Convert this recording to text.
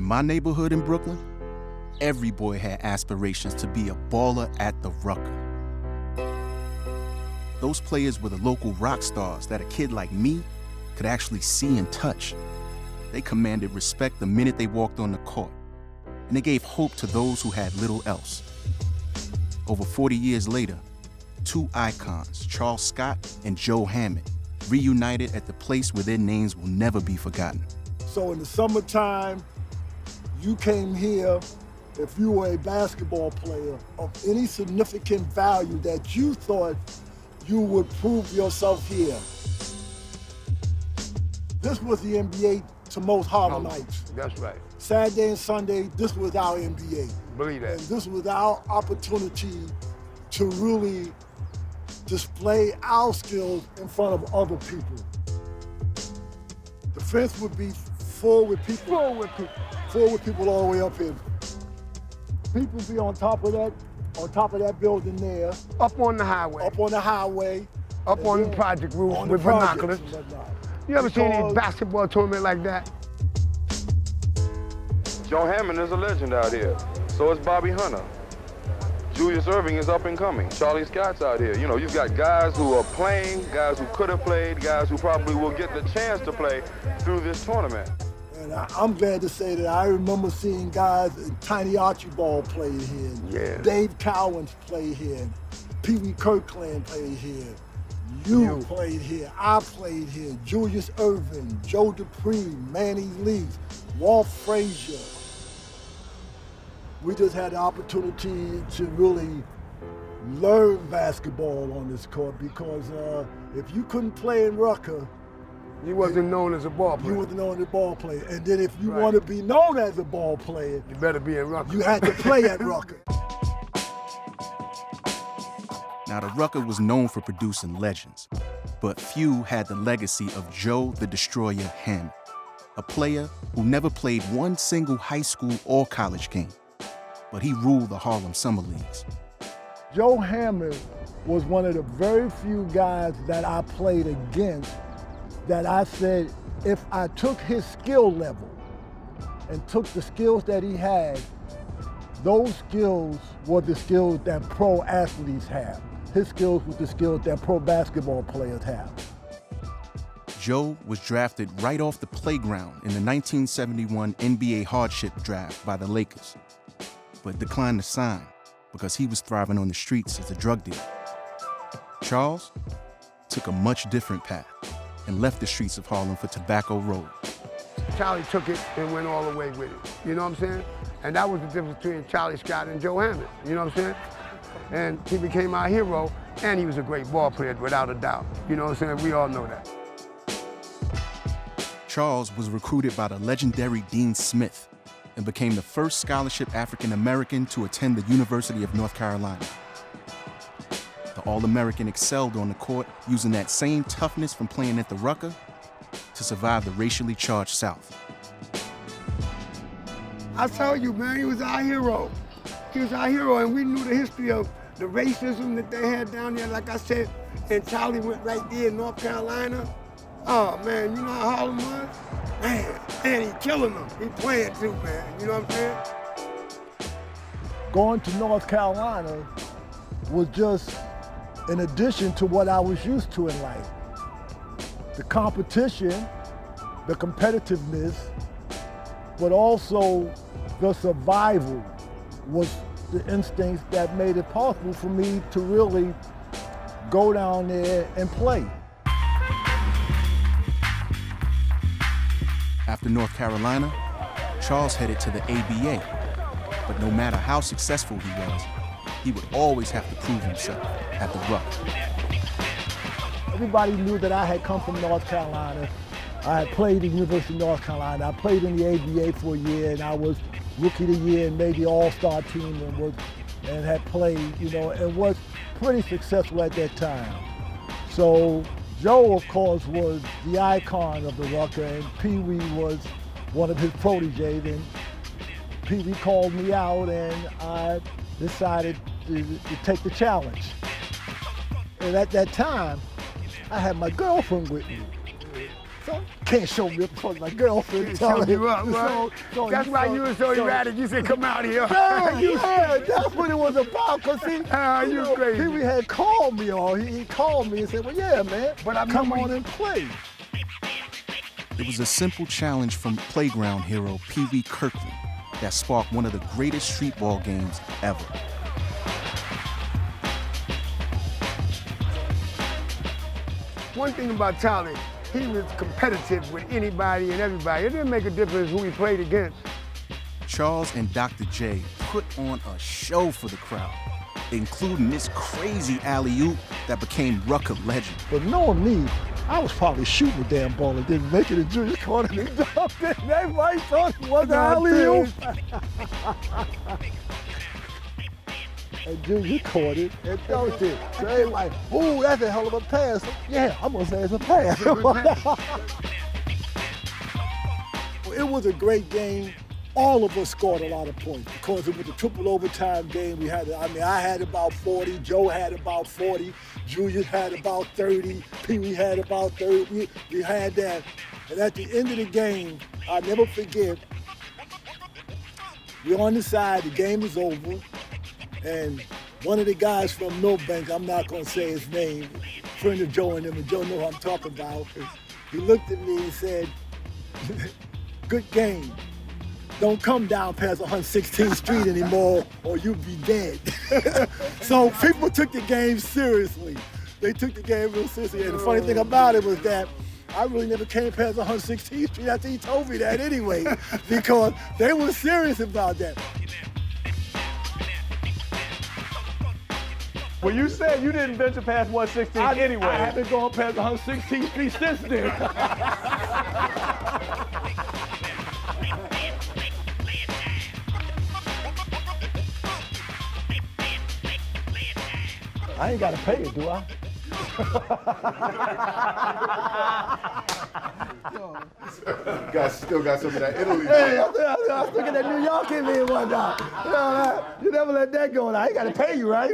In my neighborhood in Brooklyn, every boy had aspirations to be a baller at the Rucker. Those players were the local rock stars that a kid like me could actually see and touch. They commanded respect the minute they walked on the court, and they gave hope to those who had little else. Over 40 years later, two icons, Charles Scott and Joe Hammond, reunited at the place where their names will never be forgotten. So in the summertime, you came here if you were a basketball player of any significant value that you thought you would prove yourself here. This was the NBA to most Harlemites. That's right. Saturday and Sunday, this was our NBA. Believe that. And this was our opportunity to really display our skills in front of other people. The fence would be full with people. Full with people all the way up here. People be on top of that building there. Up on the highway. Up on the highway. Up on the project roof with binoculars. You ever seen any basketball tournament like that? Joe Hammond is a legend out here. So is Bobby Hunter. Julius Erving is up and coming. Charlie Scott's out here. You know, you've got guys who are playing, guys who could have played, guys who probably will get the chance to play through this tournament. And I'm glad to say that I remember seeing guys, Tiny Archibald played here. Yeah. Dave Cowens played here. Pee Wee Kirkland played here. You played here. I played here. Julius Erving, Joe Dupree, Manny Leaf, Walt Frazier. We just had the opportunity to really learn basketball on this court because if you couldn't play in Rucker, you wasn't known as a ball player. You wasn't known as a ball player. And then if you want to be known as a ball player, you better be in Rucker. You had to play at Rucker. Now, the Rucker was known for producing legends, but few had the legacy of Joe the Destroyer Hammond, a player who never played one single high school or college game, but he ruled the Harlem Summer Leagues. Joe Hammond was one of the very few guys that I played against that I said, if I took his skill level and took the skills that he had, those skills were the skills that pro athletes have. His skills were the skills that pro basketball players have. Joe was drafted right off the playground in the 1971 NBA hardship draft by the Lakers, but declined to sign because he was thriving on the streets as a drug dealer. Charles took a much different path and left the streets of Harlem for Tobacco Road. Charlie took it and went all the way with it, you know what I'm saying? And that was the difference between Charlie Scott and Joe Hammond, you know what I'm saying? And he became our hero, and he was a great ball player, without a doubt. You know what I'm saying? We all know that. Charles was recruited by the legendary Dean Smith and became the first scholarship African-American to attend the University of North Carolina. The All-American excelled on the court using that same toughness from playing at the Rucker to survive the racially charged South. I tell you, man, he was our hero. He was our hero, and we knew the history of the racism that they had down there, like I said, and Charlie went right there in North Carolina. Oh, man, you know how Harlem was? Man, he killing them. He playing too, man, you know what I'm saying? Going to North Carolina was just in addition to what I was used to in life. The competition, the competitiveness, but also the survival was the instincts that made it possible for me to really go down there and play. After North Carolina, Charles headed to the ABA, but no matter how successful he was, he would always have to prove himself at the Rucker. Everybody knew that I had come from North Carolina. I had played at the University of North Carolina. I played in the ABA for a year, and I was Rookie of the Year and made the All-Star team and had played, you know, and was pretty successful at that time. So Joe, of course, was the icon of the Rucker, and Pee Wee was one of his proteges, and Pee Wee called me out, and I decided to take the challenge. And at that time, I had my girlfriend with me. So can't show me up in front of my girlfriend. Showed you up, right? That's why you were so erratic. You said, come out here. Yeah, that's what it was about. Cause you crazy. Pee Wee had called me, or he called me and said, well, yeah, man, but I come on and play. It was a simple challenge from playground hero Pee Wee Kirkland that sparked one of the greatest streetball games ever. One thing about Charlie, he was competitive with anybody and everybody. It didn't make a difference who he played against. Charles and Dr. J put on a show for the crowd, including this crazy alley-oop that became Rucker legend. But knowing me, I was probably shooting the damn ball and didn't make it in Julius corner and dunked it. Everybody thought it was an alley-oop. And Julius caught it and dunked it. So they like, ooh, that's a hell of a pass. Yeah, I'm gonna say it's a pass. It was a great game. All of us scored a lot of points because it was a triple overtime game. I had about 40, Joe had about 40, Julius had about 30, Pee Wee had about 30. We had that. And at the end of the game, I'll never forget, we're on the side, the game is over, and one of the guys from Milbank, I'm not gonna say his name, friend of Joe and him, and Joe know who I'm talking about, he looked at me and said, good game. Don't come down past 116th Street anymore or you'll be dead. So people took the game seriously. They took the game real seriously. And the funny thing about it was that I really never came past 116th Street after he told me that anyway, because they were serious about that. Well, you said you didn't venture past 116 anyway. I haven't gone past 116th Street since then. I ain't got to pay it, do I? Still got some of that Italy. Hey, I was looking at New York in me one time. You never let that go. I ain't got to pay you, right?